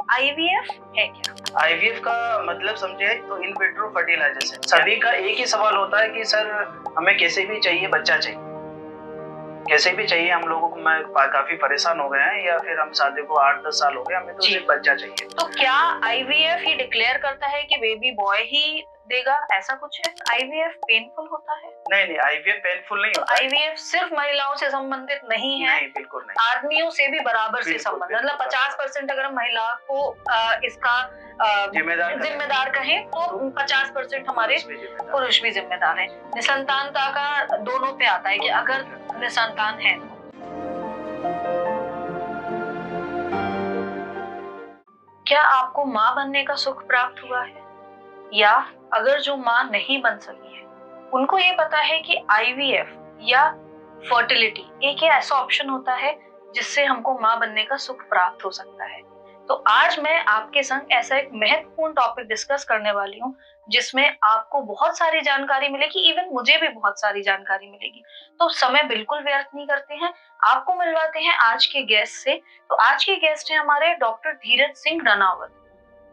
IVF है क्या? IVF का मतलब समझे तो इन विट्रो फर्टिलाइजेशन। सभी का एक ही सवाल होता है कि सर हमें कैसे भी चाहिए बच्चा चाहिए, कैसे भी चाहिए। हम लोगों को मैं काफी परेशान हो गए हैं, या फिर हम शादी को 8-10 साल हो गए, हमें तो सिर्फ बच्चा चाहिए। तो क्या आईवीएफ ही डिक्लेयर करता है कि बेबी बॉय ही देगा, ऐसा कुछ है? आईवीएफ पेनफुल होता है? नहीं, आईवीएफ पेनफुल नहीं होता। आईवीएफ सिर्फ महिलाओं से संबंधित नहीं है? नहीं, बिल्कुल नहीं। आदमियों से भी बराबर से संबंधित, मतलब 50% अगर हम महिला को इसका जिम्मेदार कहें तो 50% हमारे पुरुष भी जिम्मेदार है। निसंतानता का दोनों पे आता है कि अगर निसंतान है तो। क्या आपको माँ बनने का सुख प्राप्त हुआ है? या अगर जो माँ नहीं बन सकी है उनको ये पता है कि आईवीएफ या फर्टिलिटी एक ऐसा ऑप्शन होता है जिससे हमको माँ बनने का सुख प्राप्त हो सकता है। तो आज मैं आपके संग ऐसा एक महत्वपूर्ण टॉपिक डिस्कस करने वाली हूँ जिसमें आपको बहुत सारी जानकारी मिलेगी, इवन मुझे भी बहुत सारी जानकारी मिलेगी। तो समय बिल्कुल व्यर्थ नहीं करते हैं, आपको मिलवाते हैं आज के गेस्ट से। तो आज के गेस्ट हैं हमारे डॉक्टर धीरज सिंह रनावत।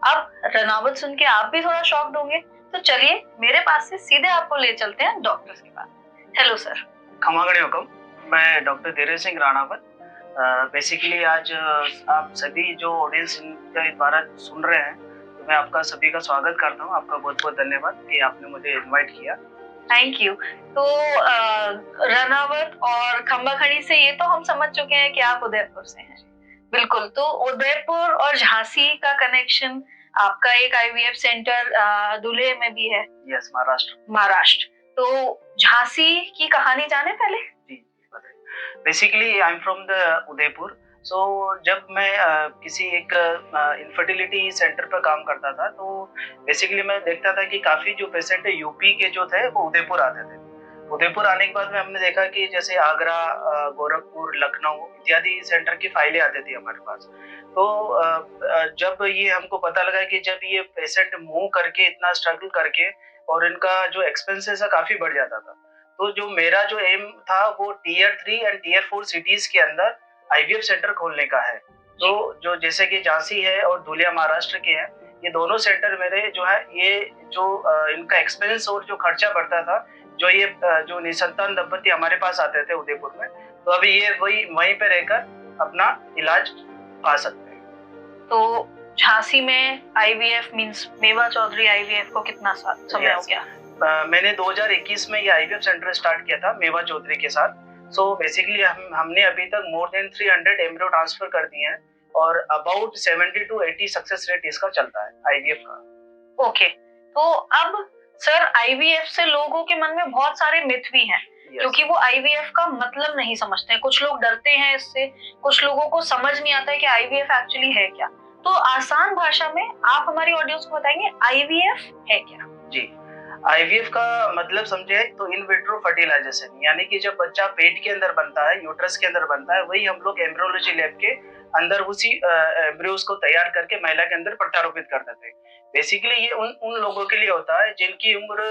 अब रनावत सुन के आप भी थोड़ा शॉक्ड होंगे, तो चलिए मेरे पास से सीधे आपको ले चलते हैं डॉक्टर के पास। Hello sir. खमागणी हुकम, मैं डॉक्टर धीरज सिंह राणावत। बेसिकली आज आप सभी जो ऑडियंस के द्वारा सुन रहे हैं, तो मैं आपका सभी का स्वागत करता हूँ। आपका बहुत बहुत धन्यवाद कि आपने मुझे इनवाइट किया। Thank you. तो रनावत और खम्बाखड़ी से ये तो हम समझ चुके हैं कि आप उदयपुर से हैं। बिल्कुल, तो उदयपुर और झांसी का कनेक्शन, आपका एक आईवीएफ सेंटर धुले में भी है। यस, महाराष्ट्र। तो झांसी की कहानी जाने पहले। जी, basically I am from the Udaipur. So जब मैं किसी एक इनफर्टिलिटी सेंटर पर काम करता था, तो बेसिकली मैं देखता था कि काफी जो पेशेंट है यूपी के जो थे वो उदयपुर आते थे। उदयपुर आने के बाद में हमने देखा कि जैसे आगरा, गोरखपुर, लखनऊ इत्यादि सेंटर की फाइलें आती थी हमारे पास। तो जब ये हमको पता लगा कि जब ये पेशेंट मूव करके इतना स्ट्रगल करके और इनका जो एक्सपेंसेस है काफी बढ़ जाता था, तो जो मेरा जो एम था वो टियर 3 एंड टियर 4 सिटीज के अंदर आईवीएफ सेंटर खोलने का है। तो जो जैसे कि झांसी है और धुलिया महाराष्ट्र के हैं, ये दोनों सेंटर मेरे जो है, ये जो इनका एक्सपेंस और जो खर्चा बढ़ता था, जो ये जो निसंतान दंपति हमारे पास आते थे उदयपुर में, तो अभी ये वहीं पे रहकर अपना इलाज पा सकते हैं। तो झांसी में आईवीएफ मींस मेवा चौधरी आईवीएफ को कितना समय हो गया? मैंने 2021 में ये आईवीएफ सेंटर स्टार्ट किया था मेवा चौधरी के साथ। सो बेसिकली हमने अभी तक मोर देन 300 एम्ब्रियो ट्रांसफर कर दिए हैं और अबाउट 70 to 80 सक्सेस रेट इसका चलता है आईवीएफ का। ओके, तो अब सर आईवीएफ से लोगों के मन में बहुत सारे मिथ भी हैं, क्योंकि वो आईवीएफ का मतलब नहीं समझते हैं। कुछ लोग डरते हैं इससे, कुछ लोगों को समझ नहीं आता है कि आईवीएफ एक्चुअली है क्या। तो आसान भाषा में आप हमारी ऑडियंस को बताएंगे आईवीएफ है क्या? जी, आईवीएफ का मतलब समझे तो इन विट्रो फर्टिलाइजेशन, यानी कि जब बच्चा पेट के अंदर बनता है, यूट्रस के अंदर बनता है, वही हम लोग एम्ब्रियोलॉजी लैब के अंदर उसी एम्ब्रियोज को तैयार करके महिला के अंदर प्रत्यारोपित कर देते हैं। बेसिकली ये उन लोगों के लिए होता है जिनकी उम्र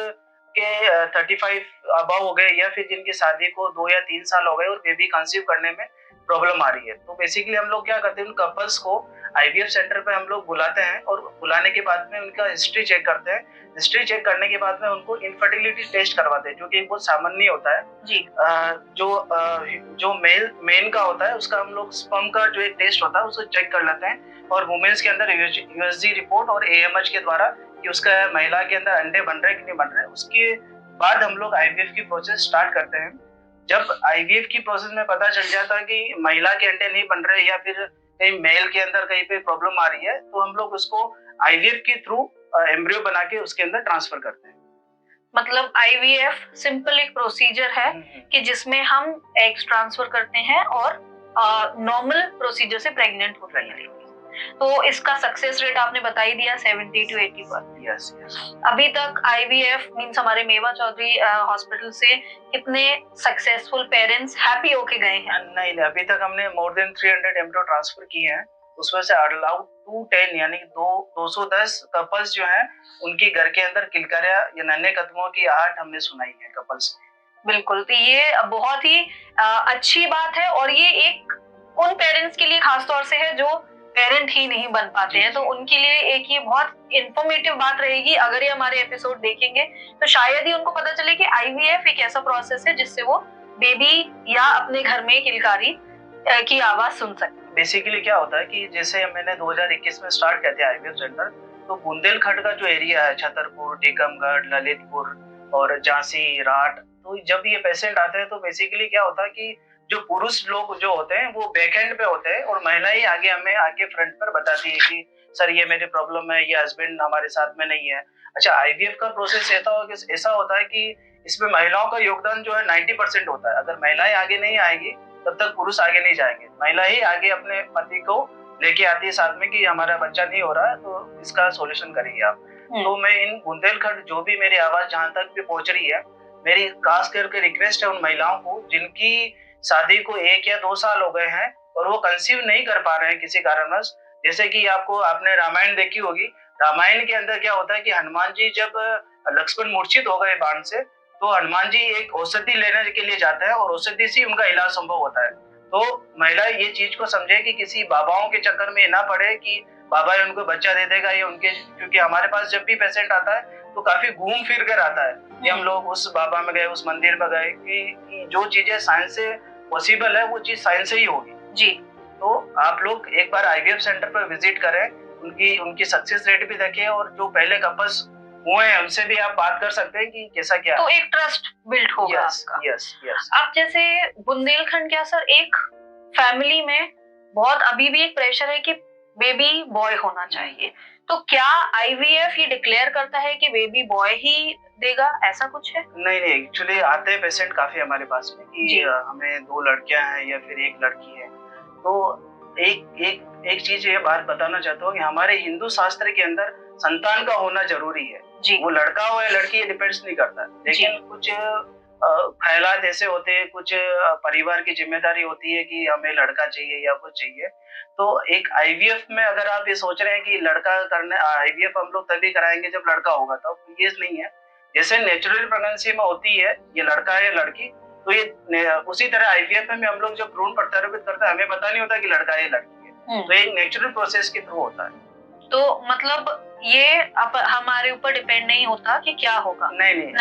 के 35 अबव हो गए, या फिर जिनकी शादी को 2 या 3 साल हो गए और बेबी कंसीव करने में प्रॉब्लम आ रही है। तो बेसिकली हम लोग क्या करते हैं, उन कपल्स को आईवीएफ सेंटर पे हम लोग बुलाते हैं और बुलाने के बाद में उनका हिस्ट्री चेक करते हैं। हिस्ट्री चेक करने के बाद में उनको इनफर्टिलिटी टेस्ट करवाते हैं, जो कि बहुत सामान्य होता है जी। जो मेन का होता है उसका हम लोग स्पर्म का जो एक टेस्ट होता है उसको चेक कर लेते हैं, और वुमेन्स के अंदर यूएसजी रिपोर्ट और एएमएच के द्वारा कि उसका महिला के अंदर अंडे बन रहे हैं कि नहीं बन रहे, उसके बाद हम लोग आईवीएफ की प्रोसेस स्टार्ट करते हैं। जब आईवीएफ की प्रोसेस में पता चल जाता है कि महिला के अंडे नहीं बन रहे या फिर कहीं मेल के अंदर कहीं पे प्रॉब्लम आ रही है, तो हम लोग उसको आईवीएफ के थ्रू एम्ब्रियो बना के उसके अंदर ट्रांसफर करते हैं। मतलब आईवीएफ सिंपल एक प्रोसीजर है कि जिसमें हम एग्स ट्रांसफर करते हैं और नॉर्मल प्रोसीजर से प्रेग्नेंट होते हैं। तो इसका सक्सेस रेट आपने बता ही दिया 70 to 80%। यस। अभी तक आईवीएफ मींस हमारे मेवा चौधरी हॉस्पिटल से कितने सक्सेसफुल पेरेंट्स हैप्पी होके गए हैं? नहीं, अभी तक हमने मोर देन 300 एम्ब्रियो ट्रांसफर किए हैं। उसमें से अलाउड 210 यानी 210 कपल्स जो हैं उनके घर के अंदर किलकारिया या नन्हे कदमों की आहट हमने सुनाई है कपल्स को। बिल्कुल, तो ये बहुत ही अच्छी बात है, और ये एक उन पेरेंट्स के लिए खास तौर से है जो पेरेंट ही नहीं बन पाते हैं, तो उनके लिए एक ये बहुत इंफॉर्मेटिव बात रहेगी। अगर ये हमारे एपिसोड देखेंगे तो शायद ही उनको पता चले कि आईवीएफ एक ऐसा प्रोसेस है जिससे वो बेबी या अपने घर में किलकारी की आवाज सुन सकते। बेसिकली क्या होता है कि जैसे मैंने 2021 में स्टार्ट किया था आईवीएफ सेंटर, तो बुंदेलखंड का जो एरिया है, छतरपुर, टीकमगढ़, ललितपुर और झांसी, राठ, तो जब ये पेशेंट आते हैं तो बेसिकली क्या होता है कि जो पुरुष लोग जो होते हैं वो बैकएंड पे होते हैं और महिलाएं आगे हमें आगे फ्रंट पर बताती है कि सर ये मेरी प्रॉब्लम है, ये हस्बैंड हमारे साथ में नहीं है। अच्छा, आईवीएफ का प्रोसेस ऐसा होता है कि इसमें महिलाओं का योगदान जो है 90% होता है। अगर महिलाएं आगे नहीं आएगी तब तक पुरुष आगे नहीं जाएंगे। महिला ही आगे अपने पति को लेके आती है साथ में कि हमारा बच्चा नहीं हो रहा है तो इसका सॉल्यूशन करिए आप। तो मैं इन बुंदेलखंड जो भी मेरी आवाज जहां तक भी पहुंच रही है, मेरी खास करके रिक्वेस्ट है उन महिलाओं को जिनकी शादी को 1 या 2 साल हो गए हैं और वो कंसीव नहीं कर पा रहे हैं किसी कारणवश। जैसे कि आपने रामायण देखी होगी, रामायण के अंदर क्या होता है कि हनुमान जी जब लक्ष्मण मूर्छित हो गए बाण से, तो हनुमान जी एक औषधि लेने के लिए जाते हैं और औषधि से उनका इलाज संभव होता है। तो महिला ये चीज को समझे कि किसी बाबाओं के चक्कर में ना पड़े कि बाबा ही उनको बच्चा दे देगा ये उनके, क्योंकि हमारे पास जब भी पेशेंट आता है तो काफी घूम फिर कर आता है कि हम लोग उस बाबा में गए, उस मंदिर में गए कि जो चीजें साइंस से पॉसिबल है वो चीज साइंस से ही होगी जी। तो आप लोग एक बार आईवीएफ सेंटर पर विजिट करें, उनकी सक्सेस रेट भी देखें और जो पहले कपल्स हुए हैं उनसे भी आप बात कर सकते हैं कि कैसा क्या तो एक ट्रस्ट बिल्ड होगा आपका। यस। आप जैसे बुंदेलखंड क्या सर, एक फैमिली में बहुत अभी भी एक प्रेशर है कि बेबी बॉय होना चाहिए, तो क्या आईवीएफ ये डिक्लेयर करता है कि बेबी बॉय ही देगा, ऐसा कुछ है? नहीं, एक्चुअली आते हैं पेशेंट काफी हमारे पास में कि हमें 2 लड़कियां हैं या फिर 1 लड़की है। तो एक चीज ये बात बताना चाहता हूँ कि हमारे हिंदू शास्त्र के अंदर संतान का होना जरूरी है जी। वो लड़का हो या लड़की ये डिपेंड्स नहीं करता, लेकिन कुछ ख्यालात ऐसे होते हैं, कुछ परिवार की जिम्मेदारी होती है कि हमें लड़का चाहिए या कुछ चाहिए। तो एक आईवीएफ में अगर आप ये सोच रहे हैं कि लड़का करने आईवीएफ हम लोग तभी कराएंगे जब लड़का होगा, तो ये नहीं है। जैसे नेचुरल प्रेगनेंसी में होती है ये लड़का है या लड़की, तो ये उसी तरह आईवीएफ में हम लोग जब भ्रूण प्रत्यारोपित करते हैं हमें पता नहीं होता कि लड़का है या लड़की है, तो एक नेचुरल प्रोसेस के थ्रू होता है। तो मतलब ये हमारे ऊपर डिपेंड नहीं होता कि क्या होगा। नहीं,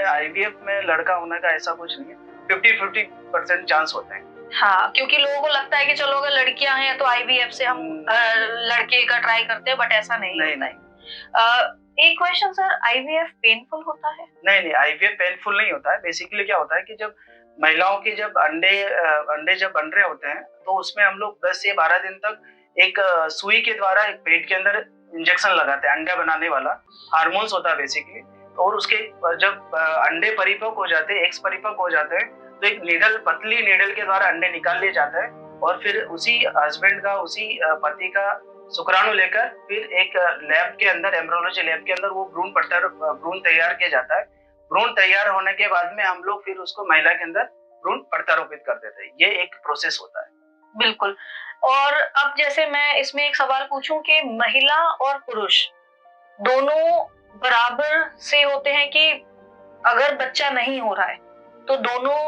आईवीएफ में लड़का होने का ऐसा कुछ नहीं है, 50-50% चांस होते हैं। हाँ, क्योंकि लोगों को लगता है कि चलो अगर लड़कियां हैं तो आईवीएफ से हम लड़के का ट्राई करते हैं, बट ऐसा नहीं होता है। एक क्वेश्चन सर, आईवीएफ पेनफुल होता है? नहीं, आईवीएफ पेनफुल नहीं होता है। बेसिकली क्या होता है कि जब महिलाओं के जब अंडे जब बन रहे होते हैं तो उसमें हम लोग 10 से 12 दिन तक एक सुई के द्वारा एक पेट के अंदर इंजेक्शन लगाते हैं, अंडा बनाने वाला हार्मोन्स होता है बेसिकली। और उसके जब अंडे परिपक्व हो जाते हैं, एग्स परिपक्व हो जाते हैं, तो एक पतली नीडल के द्वारा अंडे निकाल लिए जाते हैं और फिर उसी हस्बैंड का, उसी पति का शुक्राणु लेकर फिर एक लैब के अंदर, एम्ब्रियोलॉजी लैब के अंदर वो भ्रूण तैयार किया जाता है। भ्रूण तैयार होने के बाद में हम लोग फिर उसको महिला के अंदर भ्रूण प्रत्यारोपित कर देते हैं। ये एक प्रोसेस होता है। बिल्कुल। और अब जैसे मैं इसमें एक सवाल पूछूं कि महिला और पुरुष दोनों बराबर से होते हैं कि अगर बच्चा नहीं हो रहा है तो दोनों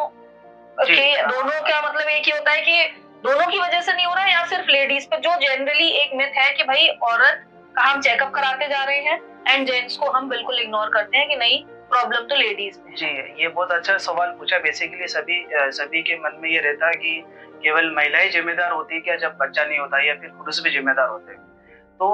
क्या मतलब एक ही होता है कि दोनों की वजह से नहीं हो रहा है, या सिर्फ लेडीज पे, जो जनरली एक मिथ है कि भाई औरत का हम चेकअप कराते जा रहे हैं एंड जेंट्स को हम बिल्कुल इग्नोर करते हैं कि नहीं, प्रॉब्लम तो लेडीज में। जी, ये बहुत अच्छा सवाल पूछा। बेसिकली सभी के मन में ये रहता है कि केवल महिलाएं जिम्मेदार होती है क्या जब बच्चा नहीं होता, या फिर पुरुष भी जिम्मेदार होते हैं। तो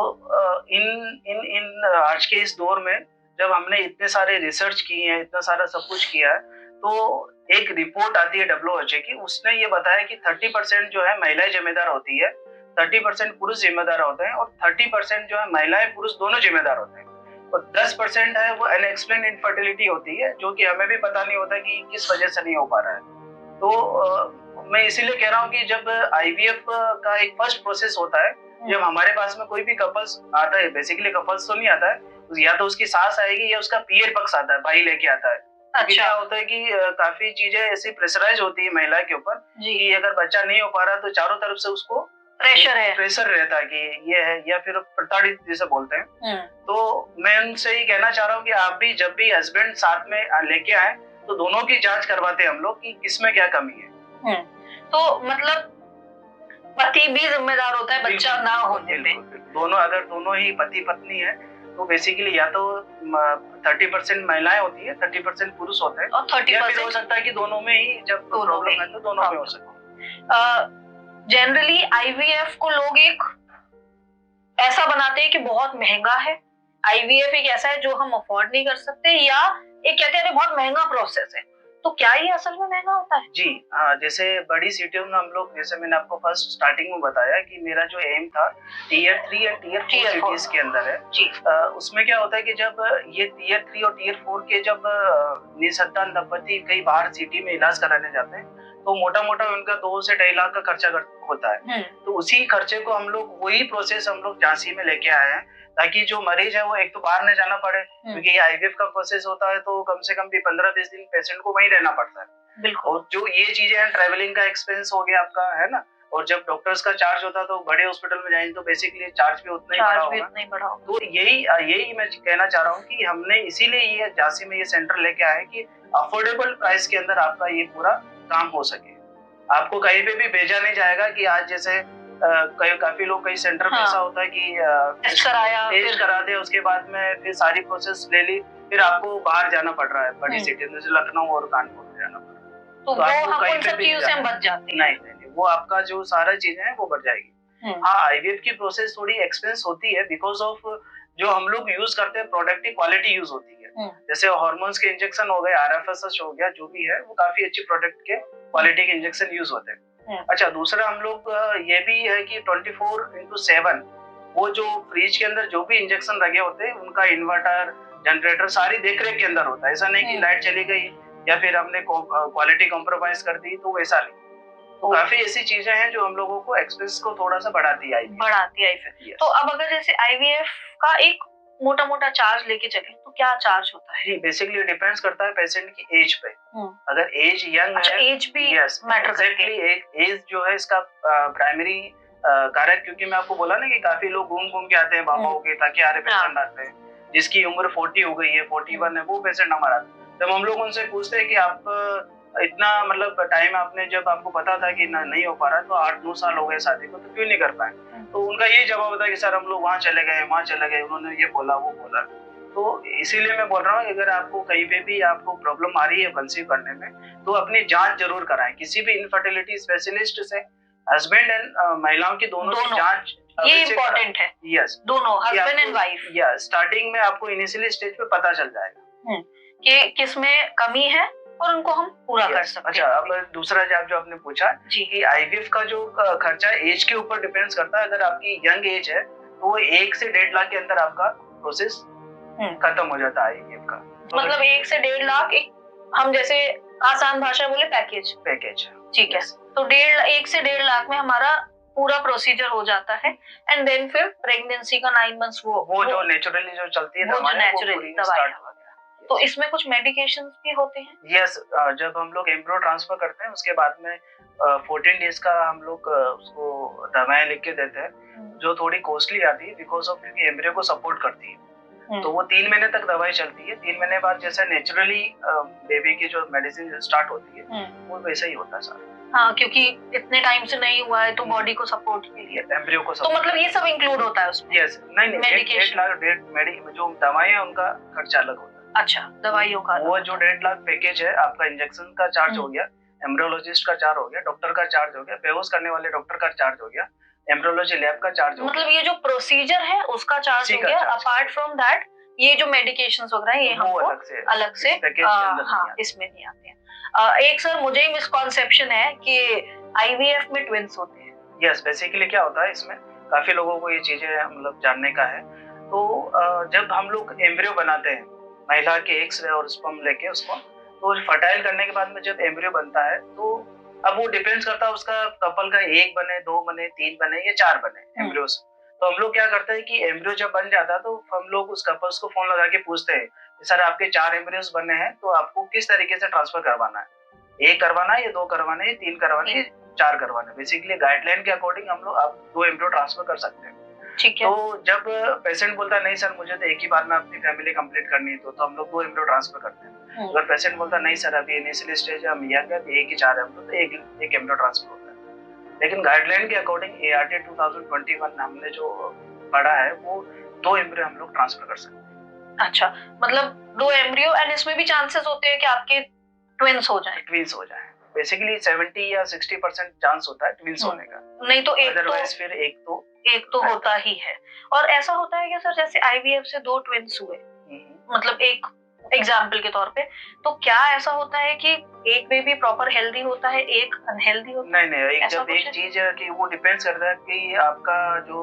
इन आज के इस दौर में जब हमने इतने सारे रिसर्च किए हैं, इतना सारा सब कुछ किया है, तो एक रिपोर्ट आती है WHO की, उसने ये बताया कि 30% जो है महिलाएं जिम्मेदार होती है, 30% पुरुष जिम्मेदार होते हैं और 30% जो है महिलाएं पुरुष दोनों जिम्मेदार होते हैं। और 10% है वो अनएक्सप्लेन्ड इनफर्टिलिटी होती है, जो कि हमें भी पता नहीं होता कि किस वजह से नहीं हो पा रहा है। तो मैं इसीलिए कह रहा हूँ कि जब आईवीएफ का एक फर्स्ट प्रोसेस होता है, जब हमारे पास में कोई भी कपल्स आता है, बेसिकली कपल्स तो नहीं आता है, या तो उसकी सास आएगी या उसका पीयर पक्ष आता है, भाई लेके आता है। अच्छा। क्या होता है कि काफी चीजें ऐसी प्रेशराइज होती है महिला के ऊपर कि अगर बच्चा नहीं हो पा रहा तो चारों तरफ से उसको प्रेशर रहता है कि ये है, या फिर प्रताड़ित जिसे बोलते हैं। तो मैं उनसे ही कहना चाह रहा हूँ कि आप भी जब भी हस्बैंड साथ में लेके आए तो दोनों की जांच करवाते हैं हम लोग कि किसमें क्या कमी है। तो मतलब पति भी जिम्मेदार होता है बच्चा ना होने में। दोनों, अगर दोनों ही पति पत्नी है तो बेसिकली या तो 30% महिलाएं होती है, 30% पुरुष होते हैं, और 30% हो सकता है कि दोनों में ही जब प्रॉब्लम है तो दोनों में हो सकता है। जनरली आईवीएफ को लोग एक ऐसा बनाते हैं कि बहुत महंगा है, आईवीएफ एक ऐसा है जो हम अफोर्ड नहीं कर सकते, या एक कहते हैं बहुत महंगा प्रोसेस है। तो क्या ये असल में महंगा होता है? जी हाँ, जैसे बड़ी सिटियों में हम लोग, जैसे मैंने आपको फर्स्ट स्टार्टिंग में बताया कि मेरा जो एम था टीयर 3 या टीयर 4 सिटीज के अंदर है जी। उसमें क्या होता है कि जब ये टीयर 3 और टीयर 4 के जब निसंतान दंपति कई बाहर सिटी में इलाज कराने जाते हैं तो मोटा मोटा उनका 2 से 2.5 लाख का खर्चा होता है। तो उसी खर्चे को हम लोग, वही प्रोसेस हम लोग झांसी में लेके आए हैं ताकि जो मरीज है वो एक तो बाहर न जाना पड़े, क्योंकि ये आईवीएफ का प्रोसेस होता है तो कम से कम भी 15-20 दिन पेशेंट को वहीं रहना पड़ता है। बिल्कुल। और जो ये चीजें हैं, ट्रैवलिंग का एक्सपेंस हो गया आपका, है ना, और जब डॉक्टर्स का चार्ज होता है तो बड़े हॉस्पिटल में जाएंगे तो बेसिकली चार्ज भी उतना ही बढ़ा होगा। तो यही मैं कहना चाह रहा हूँ कि हमने इसीलिए ये झांसी में ये सेंटर लेके आए कि अफोर्डेबल प्राइस के अंदर आपका ये पूरा काम हो सके। आपको कहीं पे भी भेजा नहीं जाएगा कि आज जैसे काफी लोग कई सेंटर में ऐसा होता है कि टेस्ट करा दे, उसके बाद में फिर सारी प्रोसेस ले ली, फिर आपको बाहर जाना पड़ रहा है बड़ी सिटी में, जैसे लखनऊ और कानपुर में जाना पड़ रहा है। तो आपको कहीं पे भी हम बच जाते हैं। नहीं, वो आपका जो सारा चीजें हैं वो बढ़ जाएगी। हाँ, आईवीएफ की प्रोसेस थोड़ी एक्सपेंस होती है बिकॉज ऑफ जो हम लोग यूज करते हैं प्रोडक्ट की क्वालिटी यूज होती है। जैसे हार्मोन्स के इंजेक्शन हो गए, आरएफएसएस हो गया, जो भी है वो काफी अच्छी प्रोडक्ट के क्वालिटी के इंजेक्शन यूज होते हैं। अच्छा, दूसरा हम लोग ये भी है कि 24/7 वो जो फ्रिज के अंदर जो भी इंजेक्शन लगे होते हैं उनका इन्वर्टर, जनरेटर सारी देखरेख के अंदर होता है। ऐसा नहीं कि लाइट चली गई या फिर हमने क्वालिटी कॉम्प्रोमाइज कर दी, तो वैसा नहीं। तो काफी ऐसी चीजें हैं जो हम लोगों को एक्सपेंस को थोड़ा सा बढ़ाती है। तो अब अगर जैसे आईवीएफ का एक मोटा मोटा चार्ज लेके चले तो क्या चार्ज होता है? जी, बेसिकली डिपेंड्स करता है पेशेंट की एज पे। अगर एज यंग है, एज भी मैटर करती है। एज जो है इसका प्राइमरी कारक, क्योंकि मैं आपको बोला ना कि काफी लोग घूम के आते हैं बाबाओं के, ताकि आ रहे पेशेंट आते हैं जिसकी उम्र 40 हो गई है, 41 है, वो पेशेंट हमारा आता है। जब हम लोग उनसे पूछते हैं कि आप इतना मतलब टाइम आपने, जब आपको पता था कि नहीं हो पा रहा है, तो 8-9 साल हो गए शादी को, तो क्यों नहीं कर पाए? तो उनका यही जवाब होता है कि सर हम लोग वहाँ चले गए, उन्होंने ये बोला वो बोला। तो इसीलिए मैं बोल रहा हूँ, अगर आपको कहीं पे भी आपको प्रॉब्लम आ रही है कंसीव करने में, तो अपनी जांच जरूर कराएं किसी भी इनफर्टिलिटी स्पेशलिस्ट से। हस्बैंड एंड महिलाओं की दोनों की जांच ये इम्पोर्टेंट है। यस, दोनों husband and wife. Yes, starting में आपको इनिशियली स्टेज पे पता चल जाएगा कि किसमें कमी है और उनको हम पूरा कर सकते हैं। अच्छा, अब दूसरा जो आपने पूछा कि आईवीएफ का जो खर्चा एज के ऊपर डिपेंड्स करता है। अगर आपकी यंग एज है तो वो 1 से 1.5 लाख के अंदर आपका प्रोसेस खत्म हो जाता है आईवीएफ का। मतलब 1 से 1.5 लाख, एक हम जैसे आसान भाषा बोले पैकेज। ठीक है, तो 1 से 1.5 लाख में हमारा पूरा प्रोसीजर हो जाता है। एंड देन फिर प्रेगनेंसी का 9 मंथ्स वो जो नेचुरली जो चलती है दवाई। तो इसमें कुछ मेडिकेशंस भी होते हैं? यस, जब हम लोग एम्ब्रियो ट्रांसफर करते हैं उसके बाद में 14 डेज का हम लोग उसको दवाएं लिख के देते हैं, जो थोड़ी कॉस्टली आती है बिकॉज ऑफ क्योंकि एम्ब्रियो को सपोर्ट करती है। तो वो 3 महीने तक दवाई चलती है। 3 महीने बाद जैसे नेचुरली बेबी की जो मेडिसिन स्टार्ट होती है वो वैसा ही होता है सर। हाँ, क्योंकि इतने टाइम से नहीं हुआ है तो बॉडी को सपोर्ट के लिए एम्ब्रियो को सपोर्ट। तो मतलब ये सब इंक्लूड होता है उसमें? यस, नहीं मेडिकेशन जो दवाएं हैं उनका खर्चा अलग होता है। अच्छा, दवाइयों का वो जो 1.5 लाख पैकेज है आपका, इंजेक्शन का चार्ज हो गया, एम्ब्रियोलॉजिस्ट का चार्ज हो गया, डॉक्टर का चार्ज हो गया, बेहोश करने वाले डॉक्टर का चार्ज हो गया, एम्ब्रियोलॉजी लैब का चार्ज हो गया। मतलब ये जो प्रोसीजर है उसका चार्ज हो गया। अपार्ट फ्रॉम दैट ये जो मेडिकेशंस वगैरह ये हमको अलग से हाँ, इसमें नहीं आते हैं। एक सर मुझे ही मिसकॉन्सेप्शन है कि आईवीएफ में ट्विंस होते हैं। यस, बेसिकली क्या होता है इसमें, काफी लोगों को ये चीजें मतलब जानने का है। तो जब हम लोग एम्ब्रियो बनाते हैं, महिला के एग्स और स्पर्म लेके उसको, तो फर्टाइल करने के बाद में जब एम्ब्रियो बनता है तो अब वो डिपेंड्स करता है उसका कपल का 1 बने, 2 बने, 3 बने या 4 बने एम्ब्रियोस। तो हम लोग क्या करते हैं कि एम्ब्रियो जब बन जाता है तो हम लोग उस कपल्स को फोन लगा के पूछते हैं, सर आपके 4 एम्ब्रियोस बने हैं तो आपको किस तरीके से ट्रांसफर करवाना है, 1 करवाना है या 2 करवाना है, 3 करवाना है, 4 करवाना है। बेसिकली गाइडलाइन के अकॉर्डिंग हम लोग आप 2 एम्ब्रियो ट्रांसफर कर सकते हैं। ठीक है। तो जब पेशेंट बोलता है नहीं सर मुझे तो एक ही बार में अपनी फैमिली कंप्लीट करनी है, तो हम लोग 2 एम्ब्रियो ट्रांसफर करते हैं। अगर पेशेंट बोलता नहीं सर अभी इनिशियल स्टेज है, हम यंग है, एक ही 4 एम्ब्रियो, तो एक एम्ब्रियो ट्रांसफर होता है। लेकिन गाइडलाइन के अकॉर्डिंग ART 2021 हमने जो पढ़ा है वो 2 एम्ब्रियो हम लोग ट्रांसफर कर सकते हैं। अच्छा, मतलब 2 एम्ब्रियो, एंड इसमें भी चांसेस होते हैं कि आपके ट्विन्स हो जाएं। ट्विन्स हो जाएं। बेसिकली 70 या 60% चांस होता है ट्विन्स होने का। नहीं तो अदरवाइज फिर एक तो होता ही है। और ऐसा होता है कि सर जैसे IVF से 2 ट्विन्स हुए, मतलब एक एग्जाम्पल के तौर पे, तो क्या ऐसा होता है कि एक बेबी प्रॉपर हेल्दी होता है, एक अनहेल्दी होता है? नहीं, एक चीज है कि वो डिपेंड्स करता है कि आपका जो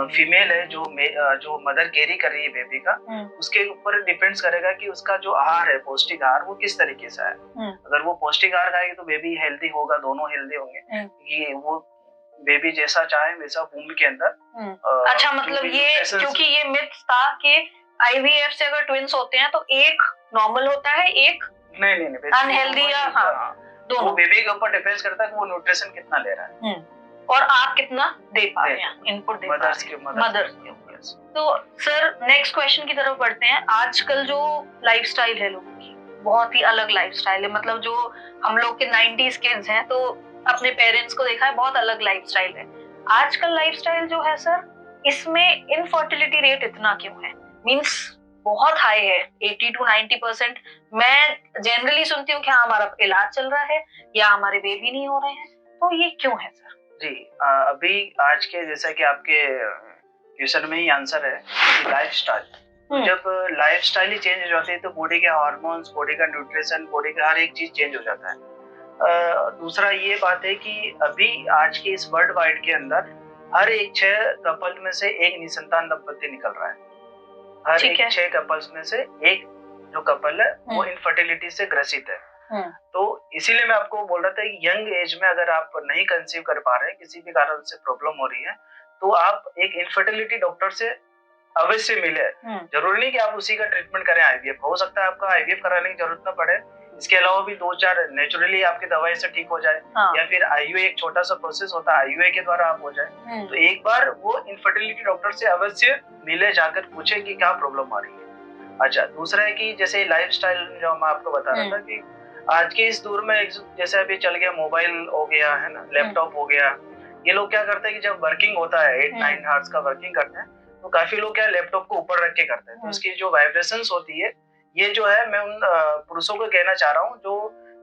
फीमेल है जो मदर कैरी कर रही है बेबी का, उसके ऊपर डिपेंड्स करेगा कि उसका जो आहार है, पौष्टिक आहार, वो किस तरीके से है। अगर वो पौष्टिक आहार खाएगी तो बेबी हेल्दी होगा, दोनों हेल्दी होंगे। ये वो बेबी जैसा चाहे वैसा वूम्ब के अंदर। अच्छा, मतलब ये क्योंकि ये मिथ था कि IVF से अगर ट्विन्स होते हैं तो एक नॉर्मल होता है, एक नहीं अनहेल्दी, या दोनों। वो बेबी के ऊपर डिपेंड करता है कि वो न्यूट्रिशन कितना ले रहा है और आप कितना दे पा रहे हैं, इनपुट दे पा रहे हैं मदर्स के ऊपर। तो सर नेक्स्ट क्वेश्चन की तरफ बढ़ते हैं। आजकल जो लाइफस्टाइल है लोगों की, बहुत ही अलग लाइफस्टाइल है। मतलब जो हम लोग के 90s किड्स हैं तो अपने पेरेंट्स को देखा है, बहुत अलग लाइफस्टाइल है। आजकल लाइफस्टाइल जो है सर, इसमें इनफर्टिलिटी रेट इतना क्यों है? मींस बहुत हाई है, 80 to 90%। मैं जनरली सुनती हूँ कि हाँ हमारा इलाज चल रहा है या हमारे बेबी नहीं हो रहे हैं, तो ये क्यों है सर? जी, अभी आज के जैसा कि आपके क्वेश्चन में ही आंसर है कि लाइफस्टाइल। जब लाइफस्टाइल ही चेंज हो जाती है तो बॉडी के हार्मोन्स, बॉडी का न्यूट्रिशन, बॉडी का हर एक चीज चेंज हो जाता है। दूसरा ये बात है कि अभी आज के इस वर्ल्ड वाइड के अंदर हर एक 6 कपल में से एक निसंतान दंपति निकल रहा है। हर एक 6 कपल्स में से एक जो कपल है वो इनफर्टिलिटी से ग्रसित है। तो इसीलिए मैं आपको बोल रहा था कि यंग एज में अगर आप नहीं कंसीव कर पा रहे हैं, किसी भी कारण से प्रॉब्लम हो रही है, तो आप एक इनफर्टिलिटी डॉक्टर से अवश्य मिले। जरूरी नहीं कि आप उसी का ट्रीटमेंट करें IVF। हो सकता है आपका IVF कराने की जरूरत न पड़े, इसके अलावा भी 2-4 नेचुरली आपकी दवाई से ठीक हो जाए। या फिर IUI एक छोटा सा प्रोसेस होता है, IUI के द्वारा आप हो जाए। तो एक बार वो इनफर्टिलिटी डॉक्टर से अवश्य मिले, जाकर पूछे कि क्या प्रॉब्लम आ रही है। अच्छा, दूसरा है कि जैसे लाइफस्टाइल जो मैं आपको बता रहा था कि आज के इस दौर में जैसे अभी चल गया, मोबाइल हो गया है ना, लैपटॉप हो गया, ये लोग क्या करते हैं कि जब वर्किंग होता है 8-9 आवर्स का वर्किंग करते हैं, तो काफी लोग क्या लैपटॉप को ऊपर रख के करते हैं। तो उसकी जो वाइब्रेशंस होती है, ये जो है मैं उन पुरुषों को कहना चाह रहा हूँ जो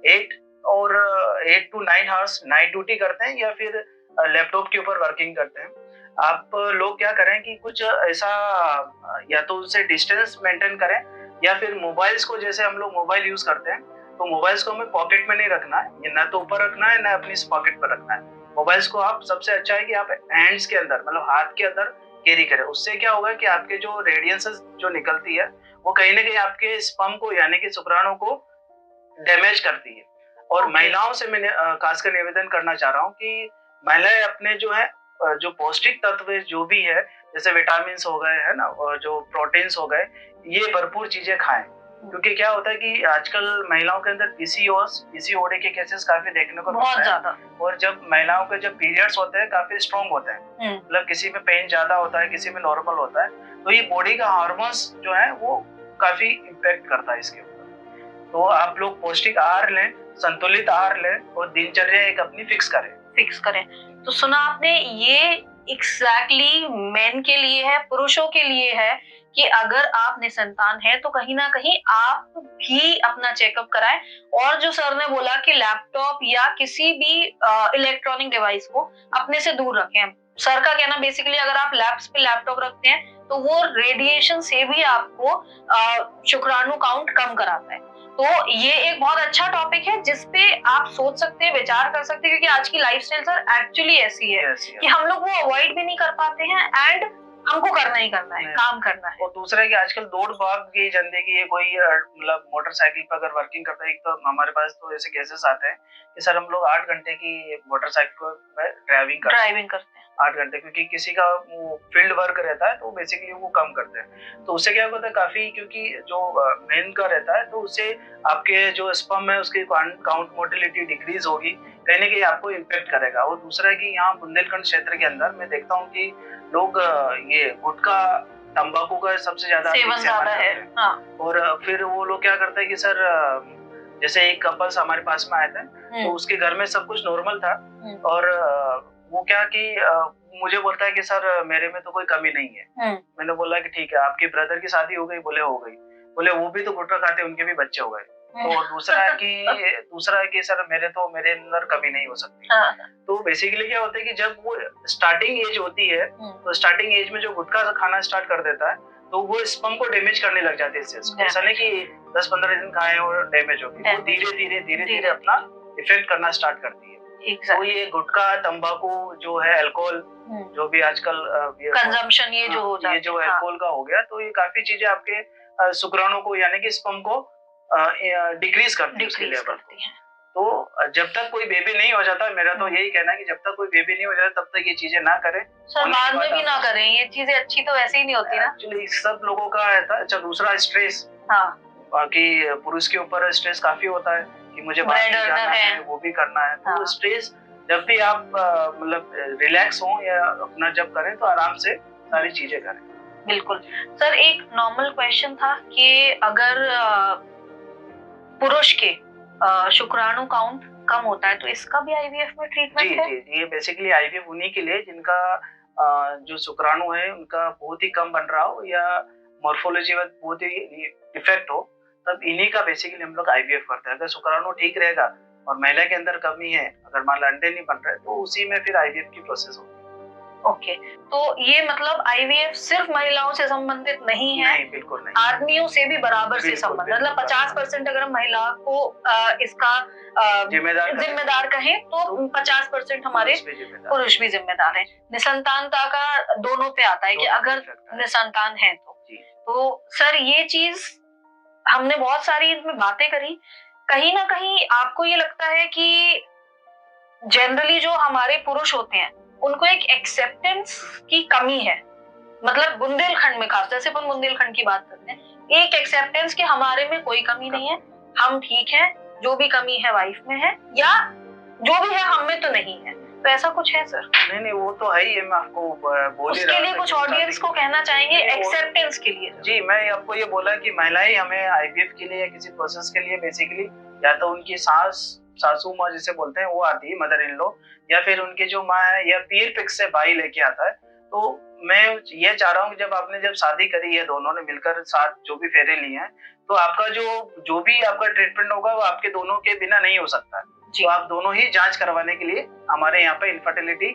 8 to 9 आवर्स नाइट ड्यूटी करते हैं या फिर लैपटॉप के ऊपर वर्किंग करते हैं। आप लोग क्या करें कि कुछ ऐसा या तो उनसे डिस्टेंस मेंटेन करें, या फिर मोबाइल्स को, जैसे हम लोग मोबाइल यूज करते हैं तो मोबाइल्स को हमें पॉकेट में नहीं रखना है, ये ना तो ऊपर रखना है ना अपनी पॉकेट पर रखना है। मोबाइल्स को आप सबसे अच्छा है कि आप हैंड्स के अंदर, मतलब हाथ के अंदर कैरी करें। उससे क्या होगा कि आपके जो रेडिएशंस जो निकलती है वो कहीं ना कहीं आपके स्पर्म को, यानी कि शुक्राणु को डैमेज करती है। और महिलाओं से मैं खासकर निवेदन करना चाह रहा हूँ कि महिलाएं अपने जो है जो पौष्टिक तत्व जो भी है, जैसे विटामिन हो गए है ना, और जो प्रोटीन्स हो गए, ये भरपूर चीजें खाएं। क्योंकि क्या होता है कि आजकल महिलाओं के अंदर PCOD के केसेस काफी देखने को बहुत ज्यादा। और जब महिलाओं के जब पीरियड्स होते हैं काफी स्ट्रॉन्ग होते हैं, मतलब किसी में पेन ज्यादा होता है, किसी में नॉर्मल होता है, तो ये बॉडी का हार्मोन्स जो है वो काफी इम्पैक्ट करता है इसके ऊपर। तो आप लोग पौष्टिक आहार लें, संतुलित आहार लें और दिनचर्या एक अपनी फिक्स करें। तो सुना आपने, ये एग्जैक्टली मेन के लिए है, पुरुषों के लिए है कि अगर आप निसंतान हैं तो कहीं ना कहीं आप भी अपना चेकअप कराएं। और जो सर ने बोला कि लैपटॉप या किसी भी इलेक्ट्रॉनिक डिवाइस को अपने से दूर रखें। सर का कहना बेसिकली, अगर आप लैप्स पे लैपटॉप रखते हैं तो वो रेडिएशन से भी आपको शुक्राणु काउंट कम कराता है। तो ये एक बहुत अच्छा टॉपिक है जिसपे आप सोच सकते हैं, विचार कर सकते हैं, क्योंकि आज की लाइफस्टाइल सर एक्चुअली ऐसी है कि हम लोग वो अवॉइड भी नहीं कर पाते हैं, एंड हमको करना ही करना है, काम करना है। और दूसरा है कि आजकल दौड़ भाग की जिंदगी है, कोई मतलब मोटरसाइकिल पर अगर वर्किंग करता है, एक तो हमारे पास तो ऐसे केसेस आते हैं कि सर हम लोग 8 घंटे की मोटरसाइकिल पर ड्राइविंग करते हैं 8 घंटे, क्योंकि किसी का वो फील्ड वर्क रहता है तो बेसिकली वो कम करते हैं। तो उससे क्या होता है काफी, क्योंकि जो मेन का रहता है तो उससे आपके जो स्पर्म है उसकी काउंट मोटिलिटी डिक्रीज होगी, कहीं ना कहीं आपको इम्पेक्ट करेगा। और दूसरा है कि यहाँ बुंदेलखंड क्षेत्र के अंदर मैं देखता हूँ कि लोग ये गुटखा, तंबाकू का सबसे ज्यादा सेवन ज्यादा है। हाँ। और फिर वो लोग क्या करते हैं कि सर जैसे एक कपल्स हमारे पास में आए थे, तो उसके घर में सब कुछ नॉर्मल था और वो क्या कि मुझे बोलता है कि सर मेरे में तो कोई कमी नहीं है। मैंने बोला कि ठीक है, आपके ब्रदर की शादी हो गई? बोले हो गई। बोले वो भी तो गुटखा खाते, उनके भी बच्चे हो गए। तो दूसरा है कि सर मेरे अंदर कमी नहीं हो सकती। तो बेसिकली क्या होता है कि जब वो स्टार्टिंग एज होती है, तो स्टार्टिंग एज में जो गुटखा खाना स्टार्ट कर देता है, तो वो स्पर्म को डैमेज करने लग जाते हैं। ऐसा नहीं कि 10-15 दिन खाए और डैमेज हो गई, वो धीरे धीरे अपना इफेक्ट करना स्टार्ट करती है। तो ये गुटखा, तंबाकू जो है, अल्कोहल जो भी आजकल कंजम्पशन ये जो अल्कोहल का हो गया, तो ये काफी चीजें आपके शुक्राणु को यानी कि स्पर्म को डिक्रीज करती है। तो जब तक कोई बेबी नहीं हो जाता, मेरा तो यही कहना है कि जब तक कोई बेबी नहीं हो जाता तब तक ये चीजें ना करें। सर बाद में भी ना करें, ये चीजें अच्छी तो वैसे ही नहीं होती ना। एक्चुअली सब लोगों का है। अच्छा, दूसरा स्ट्रेस, बाकी पुरुष के ऊपर स्ट्रेस काफी होता है कि मुझे बाहर जाना है, वो भी करना है। तो स्ट्रेस जब भी आप मतलब रिलैक्स हो या अपना जब करें तो आराम से सारी चीजें करें। बिल्कुल सर, एक नॉर्मल क्वेश्चन था कि अगर पुरुष के शुक्राणु काउंट कम होता है तो इसका भी आईवीएफ में ट्रीटमेंट है? जी, ये बेसिकली आईवीएफ उन्हीं के लिए जिनका जो शुक्राणु है उनका बहुत ही कम बन रहा हो या मॉर्फोलॉजी में बहुत ही इफेक्ट हो, तब इन्हीं का बेसिकली हम लोग आईवीएफ करते हैं। अगर शुक्राणु ठीक रहेगा और महिला के अंदर कमी है, अगर मान लो अंडे नहीं बन रहे, तो उसी में फिर आईवीएफ की प्रोसेस होती है। ओके, तो ये मतलब आईवीएफ सिर्फ महिलाओं से संबंधित नहीं है? नहीं, बिल्कुल नहीं। आदमियों से भी बराबर से संबंधित, मतलब 50% अगर हम महिला को इसका जिम्मेदार कहें तो 50% हमारे पुरुष भी जिम्मेदार हैं। निसंतानता का दोनों पे आता है कि अगर निसंतान है तो सर ये चीज हमने बहुत सारी इसमें बातें करी, कहीं ना कहीं आपको ये लगता है कि जनरली जो हमारे पुरुष होते हैं उनको एक एक्सेप्टेंस की कमी है? मतलब बुंदेलखंड में खास, जैसे अपन बुंदेलखंड की बात करते हैं, एक एक्सेप्टेंस कि हमारे में कोई कमी नहीं है, हम ठीक है, जो भी कमी है वाइफ में है या जो भी है हम में तो नहीं है। तो ऐसा कुछ है सर? नहीं, वो तो है ही है। मैं आपको बोल उसके लिए कुछ ऑडियंस को कहना चाहेंगे एक्सेप्टेंस के लिए? जी, मैं आपको ये बोला कि महिलाएं हमें आईवीएफ के लिए या किसी प्रोसेस के लिए बेसिकली या तो उनकी सासू माँ जिसे बोलते हैं वो आती है, मदर इन लॉ, या फिर उनके जो माँ है या पीर पिक्स से भाई लेके आता है। तो मैं ये चाह रहा हूँ कि जब शादी करी है, दोनों ने मिलकर साथ जो भी फेरे लिए हैं, तो आपका जो भी आपका ट्रीटमेंट होगा वो आपके दोनों के बिना नहीं हो सकता। तो आप दोनों ही जांच करवाने के लिए हमारे यहाँ पे इनफर्टिलिटी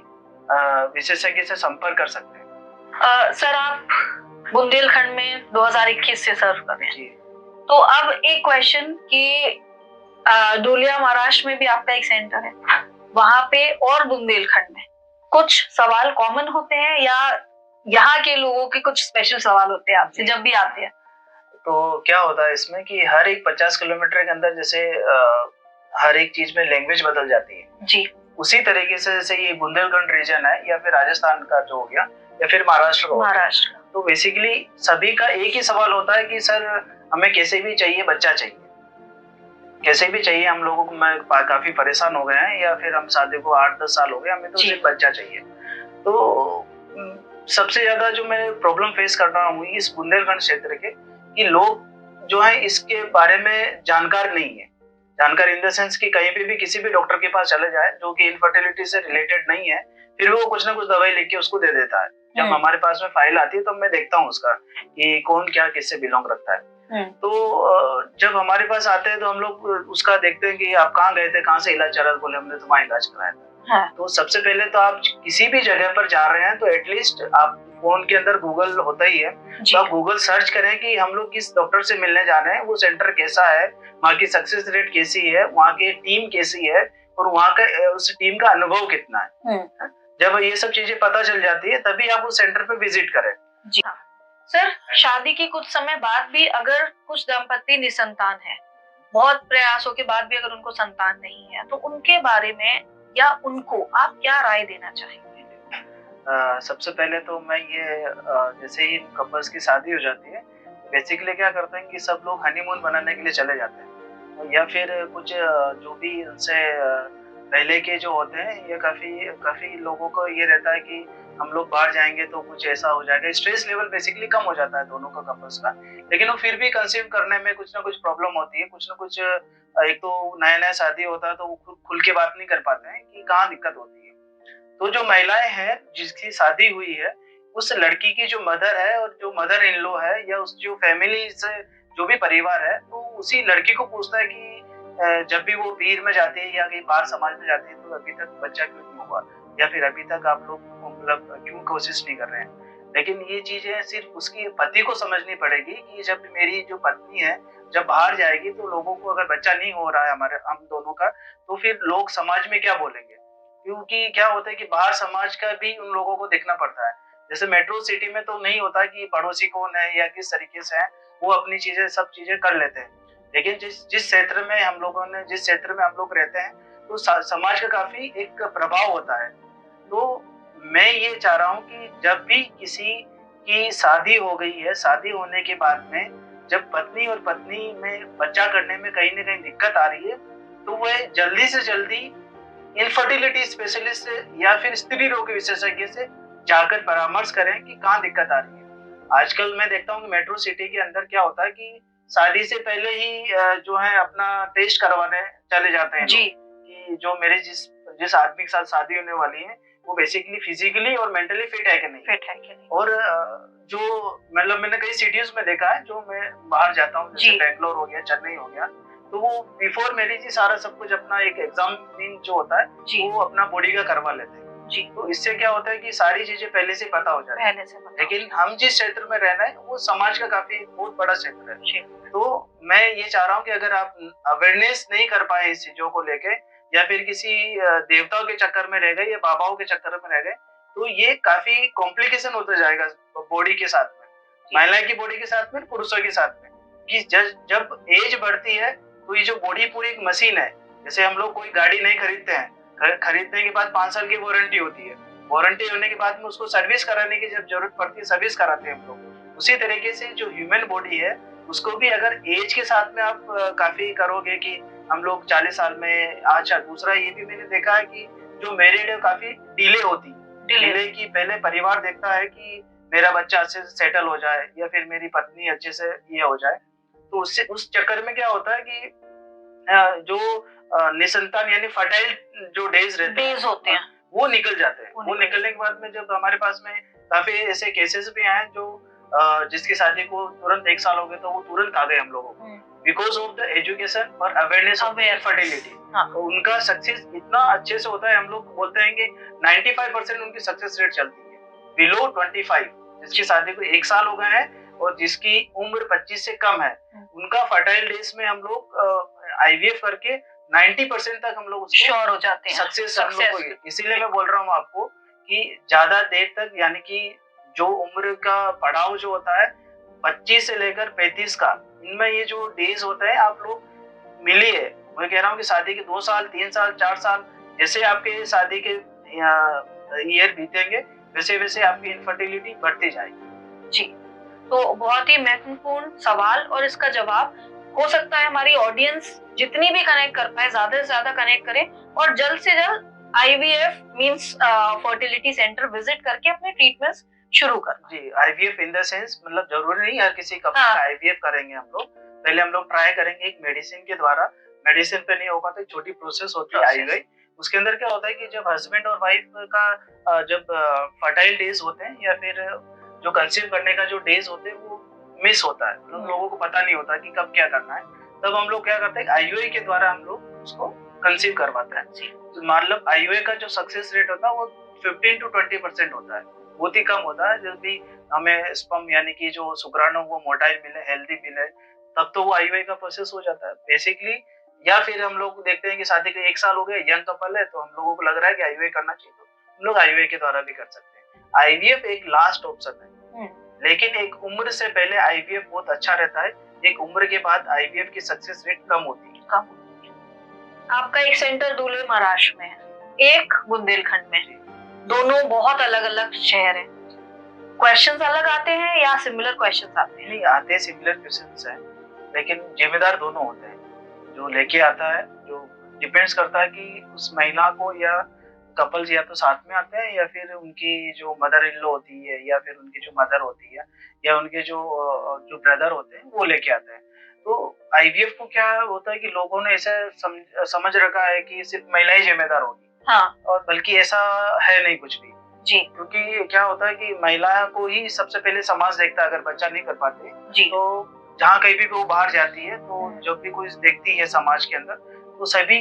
विशेषज्ञ से संपर्क कर सकते हैं। सर आप बुंदेलखंड में 2021 से सर्व कर रहे हैं, तो अब एक क्वेश्चन कि धुलिया महाराष्ट्र में भी आपका एक सेंटर है, वहां पे और बुंदेलखंड में कुछ सवाल कॉमन होते हैं या यहाँ के लोगों के कुछ स्पेशल सवाल होते हैं आपसे जब भी आते हैं? तो क्या होता है इसमें कि हर एक 50 किलोमीटर के अंदर जैसे हर एक चीज में लैंग्वेज बदल जाती है जी, उसी तरीके से जैसे ये बुंदेलखंड रीजन है या फिर राजस्थान का जो हो गया या फिर महाराष्ट्र, तो बेसिकली सभी का एक ही सवाल होता है कि सर हमें कैसे भी चाहिए बच्चा चाहिए, कैसे भी चाहिए। हम लोगों को मैं काफी परेशान हो गए हैं या फिर हम शादी को 8-10 साल हो गए, हमें तो सिर्फ बच्चा चाहिए। तो सबसे ज्यादा जो मैं प्रॉब्लम फेस कर रहा हूँ इस बुंदेलखंड क्षेत्र के, कि लोग जो है इसके बारे में जानकार नहीं है। जानकार इन द सेंस कि कहीं पे भी किसी भी डॉक्टर के पास चले जाए जो कि इनफर्टिलिटी से रिलेटेड नहीं है, फिर वो कुछ ना कुछ दवाई लिख के उसको दे देता है। जब हमारे पास में फाइल आती है तो मैं देखता हूँ उसका कि कौन क्या किससे बिलोंग रखता है। तो जब हमारे पास आते हैं तो हम लोग उसका देखते हैं कि आप कहाँ गए थे, कहाँ से इलाज चला, बोले हमने तुम्हारा इलाज कराया था। तो सबसे पहले तो आप किसी भी जगह पर जा रहे हैं तो एटलीस्ट आप फोन के अंदर गूगल होता ही है, तो आप गूगल सर्च करें कि हम लोग किस डॉक्टर से मिलने जा रहे हैं, वो सेंटर कैसा है, वहाँ की सक्सेस रेट कैसी है, वहाँ की टीम कैसी है और वहाँ का उस टीम का अनुभव कितना है। जब ये सब चीजें पता चल जाती है तभी आप उस सेंटर पे विजिट करें। जी सर, शादी के कुछ समय बाद भी अगर कुछ दंपति निसंतान है, बहुत प्रयासों के बाद भी अगर उनको संतान नहीं है, तो उनके बारे में या उनको आप क्या राय देना चाहेंगे? सबसे पहले तो मैं ये जैसे ही कपल्स की शादी हो जाती है बेसिकली क्या करते हैं कि सब लोग हनीमून बनाने के लिए चले जाते हैं या फिर कुछ जो भी उनसे पहले के जो होते हैं, ये काफी लोगों को ये रहता है कि हम लोग बाहर जाएंगे तो कुछ ऐसा हो जाएगा। स्ट्रेस लेवल बेसिकली कम हो जाता है दोनों का कपल्स का, लेकिन वो फिर भी कंसीव करने में कुछ ना कुछ प्रॉब्लम होती है, कुछ ना कुछ एक तो नया नया शादी होता है तो वो खुल के बात नहीं कर पाते हैं कि कहाँ दिक्कत होती है। तो जो महिलाएं हैं जिसकी शादी हुई है, उस लड़की की जो मदर है और जो मदर इन लॉ है या उस जो फैमिली से जो भी परिवार है, तो उसी लड़की को पूछता है कि जब भी वो पीर में जाती है या कहीं बाहर समाज में जाती है तो अभी तक बच्चा क्यों नहीं हुआ या फिर अभी तक आप लोग मतलब क्यों कोशिश नहीं कर रहे हैं। लेकिन ये चीजें सिर्फ उसके पति को समझनी पड़ेगी कि जब मेरी जो पत्नी है जब बाहर जाएगी तो लोगों को अगर बच्चा नहीं हो रहा है हमारे हम दोनों का, तो फिर लोग समाज में क्या बोलेंगे। क्योंकि क्या होता है कि बाहर समाज का भी उन लोगों को देखना पड़ता है। जैसे मेट्रो सिटी में तो नहीं होता कि पड़ोसी कौन है या किस तरीके से है, वो अपनी चीजें सब चीजें कर लेते हैं। लेकिन जिस जिस क्षेत्र में हम लोगों ने जिस क्षेत्र में हम लोग रहते हैं, तो समाज का काफी एक प्रभाव होता है। तो मैं ये चाह रहा हूँ कि जब भी किसी की शादी हो गई है, शादी होने के बाद में जब पत्नी और पत्नी में बच्चा करने में कहीं न कहीं दिक्कत आ रही है, तो वह जल्दी से जल्दी इनफर्टिलिटी स्पेशलिस्ट से या फिर स्त्री रोग विशेषज्ञ से जाकर परामर्श करें कि कहाँ दिक्कत आ रही है। आजकल मैं देखता हूँ कि मेट्रो सिटी के अंदर क्या होता है कि शादी से पहले ही जो है अपना टेस्ट करवाने चले जाते हैं जी। लोग कि जो मेरे जिस जिस आदमी के साथ शादी होने वाली है वो बेसिकली फिजिकली और मेंटली फिट है कि नहीं। और जो मतलब मैंने कई सिटीज में देखा है, जो मैं बाहर जाता हूँ जैसे बेंगलोर हो गया, चेन्नई हो गया, तो वो बिफोर मैरिज ही सारा सब कुछ अपना एक एग्जाम जो होता है वो अपना बॉडी का करवा लेते हैं। जी। तो इससे क्या होता है कि सारी चीजें पहले से पता हो जाती है। लेकिन हम जिस क्षेत्र में रह रहे हैं वो समाज का काफी बहुत बड़ा क्षेत्र है। तो मैं ये चाह रहा हूँ कि अगर आप अवेयरनेस नहीं कर पाए इस चीजों को लेके या फिर किसी देवताओं के चक्कर में रह गए या बाबाओं के चक्कर में रह गए, तो ये काफी कॉम्प्लिकेशन होता जाएगा बॉडी के साथ में, महिला की बॉडी के साथ में, पुरुषों के साथ में। कि जब एज बढ़ती है तो ये जो बॉडी पूरी एक मशीन है। जैसे हम लोग कोई गाड़ी नहीं खरीदते हैं, खरीदने के बाद 5 साल की वारंटी होती है, वारंटी होने के बाद में उसको सर्विस कराने की जब जरूरत पड़ती है सर्विस कराते हैं हम लोग। उसी तरीके से जो ह्यूमन बॉडी है उसको भी अगर एज के साथ में आप काफी करोगे कि हम लोग 40 साल में अच्छा। दूसरा ये भी मैंने देखा है कि जो मैरिड है काफी डिले होती है, डिले की पहले परिवार देखता है कि मेरा बच्चा अच्छे से सेटल हो जाए या फिर मेरी पत्नी अच्छे से ये हो जाए। तो उससे उस चक्कर में क्या होता है कि जो निसंतान यानी फर्टाइल जो डेज होते हैं वो निकल जाते हैं। वो निकलने के बाद में जब हमारे पास में काफी ऐसे केसेस भी आए जो जिसकी शादी को तुरंत 1 साल हो गए तो वो तुरंत आ गए हम लोगों को बिकॉज ऑफ द एजुकेशन और अवेयरनेस ऑफ फर्टिलिटी। तो उनका सक्सेस इतना अच्छे से होता है, हम लोग बोलते हैं कि 95% उनकी सक्सेस रेट चलती है बिलो 25। जिसकी शादी को 1 साल हो गए हैं और जिसकी उम्र 25 से कम है, उनका फर्टाइल डेज में हम लोग आईवीएफ करके 90% तक हम लोग श्योर हो जाते हैं सक्सेस हम लोग को। इसीलिए मैं बोल रहा हूँ आपको कि ज्यादा देर तक यानी कि जो उम्र का पड़ाव जो होता है 25 से लेकर 35 का, इनमें ये जो डेज होता है आप लोग मिलिए। मैं कह रहा हूँ कि शादी के 2 साल 3 साल 4 साल जैसे आपके शादी के ईयर बीतेंगे वैसे वैसे आपकी इनफर्टिलिटी बढ़ती जाएगी। जी, तो बहुत ही महत्वपूर्ण सवाल और इसका जवाब हो सकता है हमारी ऑडियंस जितनी भी कनेक्ट कर पाए ज्यादा से ज्यादा कनेक्ट करें और जल्द से जल्द IVF means fertility centre visit करके अपने ट्रीटमेंट्स शुरू करना। जी, आईवीएफ इन द सेंस मतलब जरूरी नहीं हर किसी कपल का आईवीएफ करेंगे हम लोग। पहले हम लोग ट्राई करेंगे एक मेडिसिन के द्वारा, मेडिसिन पे नहीं होगा तो एक छोटी प्रोसेस होती है आईवीएफ। उसके अंदर क्या होता है कि जब हस्बैंड और वाइफ का जब फर्टाइल डेज होते हैं या फिर जो कंसीव करने का जो डेज होते हैं वो मिस होता है, मतलब लोगों को पता नहीं होता कि कब क्या करना है, तब हम लोग क्या करते हैं आईयूआई के द्वारा हम लोग उसको कंसीव करवाते हैं। तो मतलब आईयूआई का जो सक्सेस रेट होता है वो 15 to 20% होता है, बहुत ही कम होता है। जब भी हमें स्पर्म यानी कि जो शुक्राणु वो मोटाइल मिले, हेल्दी मिले, तब तो वो आईयूआई का प्रोसेस हो जाता है बेसिकली। या फिर हम लोग देखते हैं कि शादी के 1 साल हो गए, यंग कपल है, तो हम लोगों को लग रहा है कि आईयूआई करना चाहिए, तो हम लोग आईयूआई के द्वारा भी कर सकते हैं। आईवीएफ एक लास्ट ऑप्शन है, लेकिन एक उम्र से पहले आईवीएफ बहुत अच्छा रहता है, एक उम्र के बाद आईवीएफ की सक्सेस रेट कम होती है। आपका एक सेंटर दूल्हे महाराष्ट्र में है, एक बुंदेलखंड में, दोनों बहुत अलग अलग शहर हैं। क्वेश्चंस अलग आते हैं या सिमिलर क्वेश्चंस आते हैं? नहीं, आते हैं सिमिलर क्वेश्चंस हैं, लेकिन जिम्मेदार दोनों होते हैं। जो लेके आता है, जो डिपेंड्स करता है कि उस महिला को या कपल्स या तो साथ में आते हैं या फिर उनकी जो मदर इन लॉ होती है या फिर उनकी जो मदर होती है या उनके जो ब्रदर होते हैं वो लेके आते हैं। तो आईवीएफ को क्या होता है कि लोगों ने ऐसा समझ रखा है कि सिर्फ महिलाएं जिम्मेदार होगी। हाँ। और बल्कि ऐसा है नहीं कुछ भी जी। क्योंकि क्या होता है कि महिला को ही सबसे पहले समाज देखता है। अगर बच्चा नहीं कर पाते जी। तो जहाँ कहीं भी वो बाहर जाती है तो जब भी कोई देखती है समाज के अंदर तो सभी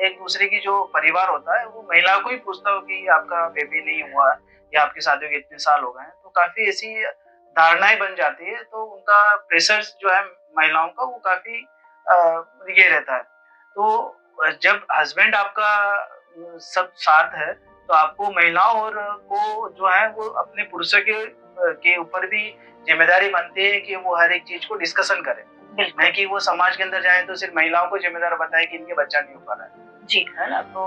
एक दूसरे की जो परिवार होता है वो महिला को ही पूछता हो कि आपका बेबी नहीं हुआ या आपकी शादी को इतने साल हो गए हैं। तो काफी ऐसी धारणाएं बन जाती है तो उनका प्रेशर जो है महिलाओं का वो काफी ये रहता है। तो जब हस्बैंड आपका सब साथ है तो आपको महिलाओं और को जो है वो अपने पुरुषों के ऊपर भी जिम्मेदारी बनती है कि वो हर एक चीज को डिस्कशन करें। नहीं कि वो समाज के अंदर जाए तो सिर्फ महिलाओं को जिम्मेदार बताए कि इनके बच्चा नहीं हो पा रहा है। जी। है ना? तो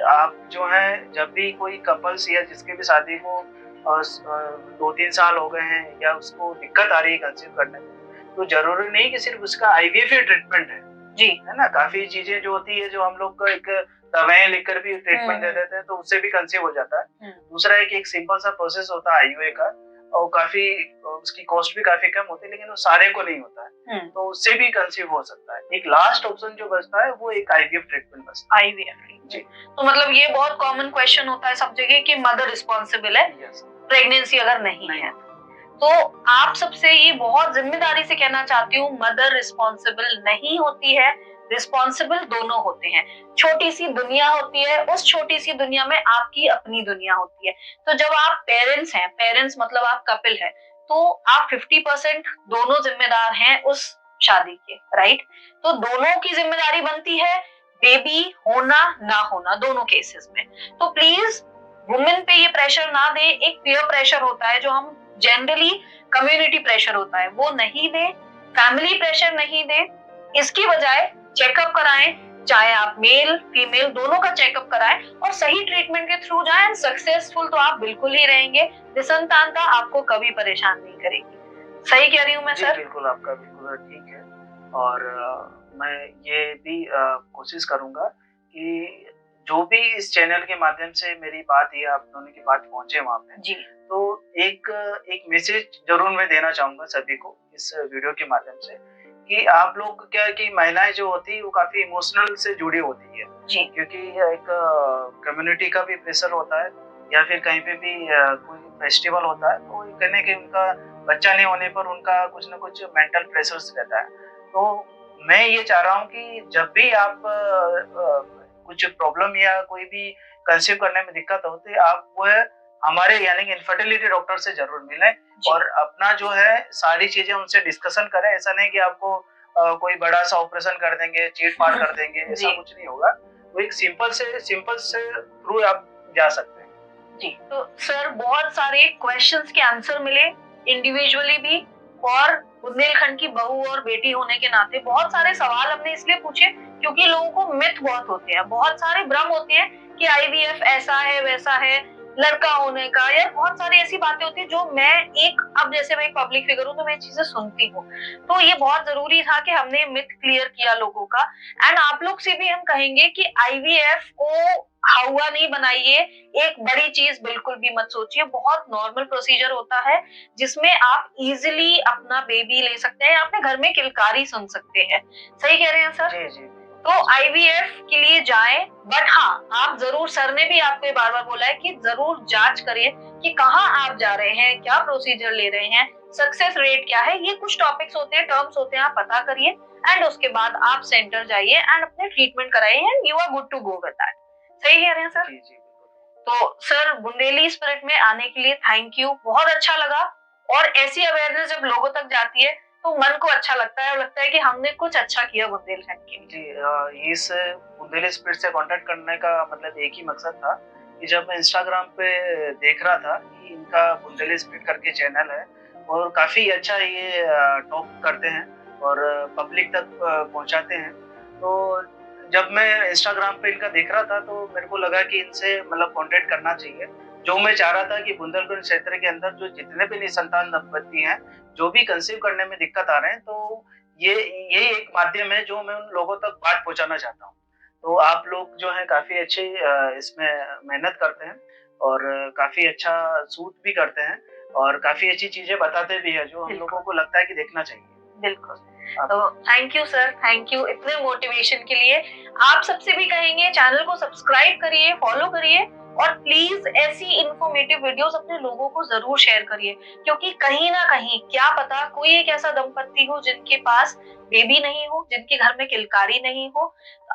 आप जो है जब भी कोई कपल्स या जिसके भी शादी को 2-3 साल हो गए हैं या उसको दिक्कत आ रही है कंसीव करने में, तो जरूरी नहीं कि सिर्फ उसका आईवीएफ ही ट्रीटमेंट है। जी। है ना? काफी चीजें जो होती है जो हम लोग को एक दवाएं लिखकर भी ट्रीटमेंट दे देते हैं तो उससे भी कंसीव हो जाता है। दूसरा है कि एक सिंपल सा प्रोसेस होता है आईयूआई का और काफी उसकी कॉस्ट भी काफी कम होती है लेकिन वो सारे को नहीं होता है। तो उससे भी कंसीव हो सकता है। एक लास्ट ऑप्शन जो बचता है वो एक आईवीएफ ट्रीटमेंट बचता है। आईवीएफ जी। तो मतलब ये बहुत कॉमन क्वेश्चन होता है सब जगह कि मदर रिस्पॉन्सिबल है प्रेगनेंसी अगर नहीं है। तो आप सबसे ये बहुत जिम्मेदारी से कहना चाहती हूँ, मदर रिस्पॉन्सिबल नहीं होती है, रिस्पॉन्सिबल दोनों होते हैं। छोटी सी दुनिया होती है, उस छोटी सी दुनिया में आपकी अपनी दुनिया होती है। तो जब आप पेरेंट्स हैं, पेरेंट्स मतलब आप कपिल है, तो आप 50% दोनों जिम्मेदार हैं उस शादी के, राइट? तो दोनों की जिम्मेदारी बनती है बेबी होना ना होना दोनों केसेस में। तो प्लीज वुमेन पे ये प्रेशर ना दे। एक पीयर प्रेशर होता है जो हम जनरली कम्युनिटी प्रेशर होता है वो नहीं दे, फैमिली प्रेशर नहीं दे। इसकी बजाय चेकअप कराएं, चाहे आप मेल फीमेल दोनों का चेकअप कराएं और सही ट्रीटमेंट के थ्रू जाएं एंड सक्सेसफुल तो आप बिल्कुल ही रहेंगे। निसंतानता आपको कभी परेशान नहीं करेगी। सही कह रही हूँ मैं सर? बिल्कुल, आपका बिल्कुल ठीक है। और मैं ये भी कोशिश करूंगा कि जो भी इस चैनल के माध्यम से मेरी बात या आप दोनों की बात पहुंचे वहाँ पे जी। तो एक मैसेज जरूर मैं देना चाहूंगा सभी को इस वीडियो के माध्यम से कि आप लोग क्या है कि महिलाएं जो होती है वो काफी इमोशनल से जुड़ी होती है जी। क्योंकि एक कम्युनिटी का भी प्रेशर होता है या फिर कहीं पे भी कोई फेस्टिवल होता है तो कहने के उनका बच्चा नहीं होने पर उनका कुछ ना कुछ मेंटल प्रेशर्स रहता है। तो मैं ये चाह रहा हूँ कि जब भी आप कुछ प्रॉब्लम या कोई भी कंसीव करने में दिक्कत होती है आप वो हमारे यानी कि इनफर्टिलिटी डॉक्टर से जरूर मिलें और अपना जो है सारी चीजें उनसे डिस्कशन करें। ऐसा नहीं कि आपको कोई बड़ा सा ऑपरेशन कर देंगे, चीट फाड़ कर देंगे, ऐसा कुछ नहीं होगा। वो एक सिंपल से थ्रू आप जा सकते हैं। जी। तो सर बहुत सारे क्वेश्चंस के आंसर मिले इंडिविजुअली भी और बुंदेलखंड की बहू और बेटी होने के नाते बहुत सारे सवाल हमने इसलिए पूछे क्योंकि लोगों को मिथ बहुत होते हैं, बहुत सारे भ्रम होते हैं कि आईवीएफ ऐसा है वैसा है, लड़का होने का, या बहुत सारी ऐसी बातें होती है जो मैं अब जैसे मैं एक पब्लिक फिगर हूँ तो मैं चीजें सुनती हूँ। तो ये बहुत जरूरी था कि हमने मिथ क्लियर किया लोगों का। एंड आप लोग से भी हम कहेंगे कि आईवीएफ को हवा नहीं बनाइए, एक बड़ी चीज बिल्कुल भी मत सोचिए। बहुत नॉर्मल प्रोसीजर होता है जिसमें आप इजीली अपना बेबी ले सकते हैं, अपने घर में किलकारी सुन सकते हैं। सही कह रहे हैं सर? जी जी। तो आईवीएफ के लिए जाएं, बट हाँ आप जरूर, सर ने भी आपको ये बार बार बोला है कि जरूर जांच करिए कि कहाँ आप जा रहे हैं, क्या प्रोसीजर ले रहे हैं, सक्सेस रेट क्या है। ये कुछ टॉपिक्स होते हैं, टर्म्स होते हैं, आप पता करिए एंड उसके बाद आप सेंटर जाइए एंड अपने ट्रीटमेंट कराइए and you are good to go with that. सही कह रहे हैं सर? जी जी। तो सर बुंदेली स्पिरिट में आने के लिए थैंक यू, बहुत अच्छा लगा। और ऐसी अवेयरनेस जब लोगों तक जाती है तो मन को अच्छा लगता है और लगता है कि हमने कुछ अच्छा किया बुंदेलखंड के लिए। जी, इस बुंदेली स्पिरिट से कांटेक्ट करने का मतलब एक ही मकसद था कि जब मैं इंस्टाग्राम पे देख रहा था कि इनका बुंदेली स्पिरिट करके चैनल है और काफी अच्छा ये टॉक करते हैं और पब्लिक तक पहुंचाते हैं। तो जब मैं इंस्टाग्राम पे इनका देख रहा था तो मेरे को लगा कि इनसे मतलब कांटेक्ट करना चाहिए। जो मैं चाह रहा था कि बुंदेलखंड क्षेत्र के अंदर जो जितने भी निसंतान दंपति हैं जो भी कंसीव करने में दिक्कत आ रहे हैं तो यही एक माध्यम है जो मैं उन लोगों तक बात पहुंचाना चाहता हूँ। तो आप लोग जो है काफी अच्छे इसमें मेहनत करते हैं और काफी अच्छा सूट भी करते हैं और काफी अच्छी चीजें बताते भी हैं जो हम लोगों को लगता है कि देखना चाहिए। बिल्कुल। तो thank you sir, thank you इतने मोटिवेशन के लिए। आप सबसे भी कहेंगे चैनल को सब्सक्राइब करिए, फॉलो करिए और प्लीज ऐसी इंफॉर्मेटिव वीडियोस अपने लोगों को जरूर शेयर करिए, क्योंकि कहीं ना कहीं क्या पता कोई एक ऐसा दंपत्ति हो जिनके पास बेबी नहीं हो, जिनके घर में किलकारी नहीं हो।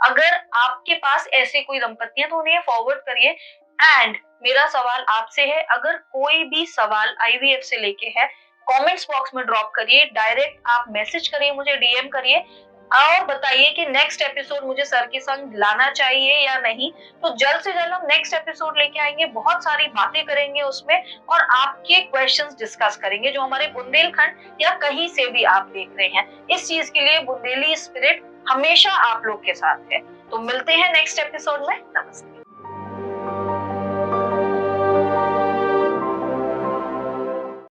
अगर आपके पास ऐसे कोई दंपत्ति है तो उन्हें फॉरवर्ड करिए। एंड मेरा सवाल आपसे है, अगर कोई भी सवाल आईवीएफ से लेके है, कमेंट्स बॉक्स में ड्रॉप करिए, डायरेक्ट आप मैसेज करिए, मुझे डीएम करिए और बताइए कि नेक्स्ट एपिसोड मुझे सर के संग लाना चाहिए या नहीं। तो जल्द से जल्द हम नेक्स्ट एपिसोड लेके आएंगे, बहुत सारी बातें करेंगे उसमें और आपके क्वेश्चंस डिस्कस करेंगे जो हमारे बुंदेलखंड या कहीं से भी आप देख रहे हैं। इस चीज के लिए बुंदेली स्पिरिट हमेशा आप लोग के साथ है। तो मिलते हैं नेक्स्ट एपिसोड में। नमस्ते।